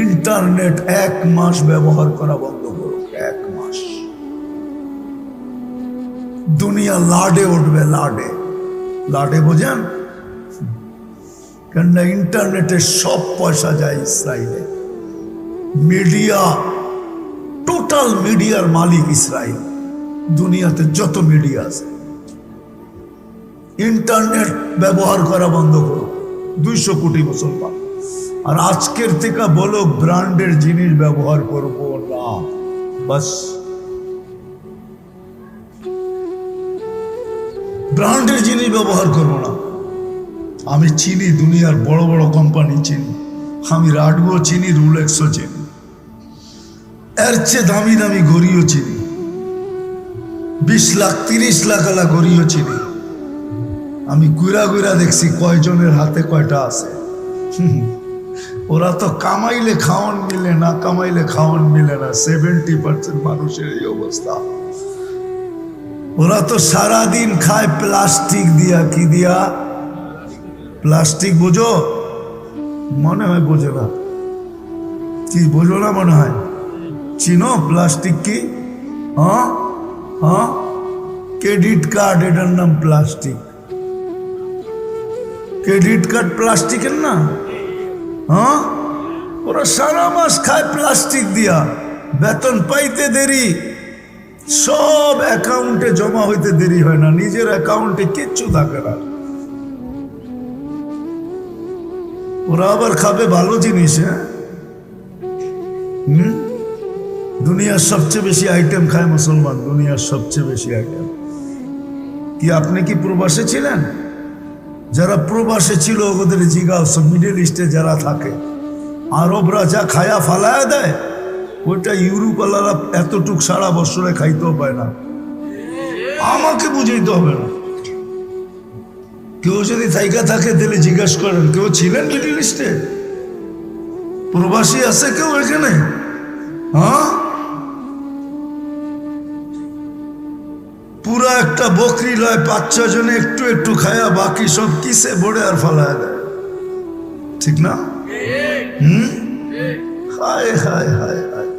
Internet 1 মাস ব্যবহার করা বন্ধ করো, 1 মাস। দুনিয়া লাডে উঠবে, লাডে। লাডে বোঝেন? কেননা ইন্টারনেটে সব পয়সা যায় ইসরায়েলে। মিডিয়া, টোটাল মিডিয়ার মালিক ইসরায়েল। দুনিয়াতে যত মিডিয়া আছে, ইন্টারনেট ব্যবহার করা বন্ধ করো। 200 কোটি মুসলমান। আর আজকের থেকে বলো ব্র্যান্ডের জিনিস ব্যবহার করবো না, বাস। ব্র্যান্ডের জিনিস ব্যবহার করবো না। আমি চিনি দুনিয়ার বড় বড় কোম্পানি চিনি, আমি রাডগো চিনি, রুলেক্সও চিনি, এর চেয়ে দামি দামি ঘড়িও চিনি, 20 লাখ 30 লাখ আলা ঘড়িও চিনি। আমি গুইরা গুইরা দেখছি কয়জনের হাতে কয়টা আছে। ওরা তো কামাইলে খাওয়ান মিলে না, কামাইলে খাওয়ান মিলে না। 70% মানুষের এই অবস্থা। ওরা তো সারাদিন খায় প্লাস্টিক দিয়া। কি দিয়া? প্লাস্টিক। বোঝো? মনে হয় বোঝো না। কি বোঝো না মনে হয়? চিনো প্লাস্টিক কি? হ্যাঁ হ্যাঁ, ক্রেডিট কার্ড, এটার নাম প্লাস্টিক। ক্রেডিট কার্ড প্লাস্টিকের না? হ্যাঁ, ওরা সারা মাস খায় প্লাস্টিক দিয়া। বেতন পাইতে দেরি, সব অ্যাকাউন্টে জমা হইতে দেরি হয় না, নিজের অ্যাকাউন্টে কিচ্ছু থাকে না। ওরা আবার খাবে ভালো জিনিস। হ্যাঁ, দুনিয়ার সবচেয়ে বেশি আইটেম খায় মুসলমান, দুনিয়ার সবচেয়ে বেশি আইটেম। কি আপনি কি প্রবাসে ছিলেন? যারা প্রবাসে ছিল ওদের জিগাও, সব মিডল ইস্টে যারা থাকে, আরবরা যা খায়া ফালায়া দেয়, ওইটা ইউরোপ আলারা এতটুক সারা বছরে খাইতেও পায় না। আমাকে বুঝাইতে হবে না। কেউ যদি থাইকা থাকে তাহলে জিজ্ঞাসা করেন, কেউ ছিলেন মিডল ইস্টে? প্রবাসী আছে কেউ এখানে? হ্যাঁ, পুরা একটা বকরি লয় 5-6 জনে একটু একটু খায়া, বাকি সব কিসে বড়ে আর ফালায় দেয়। ঠিক না? হায় হায় হায় হায়।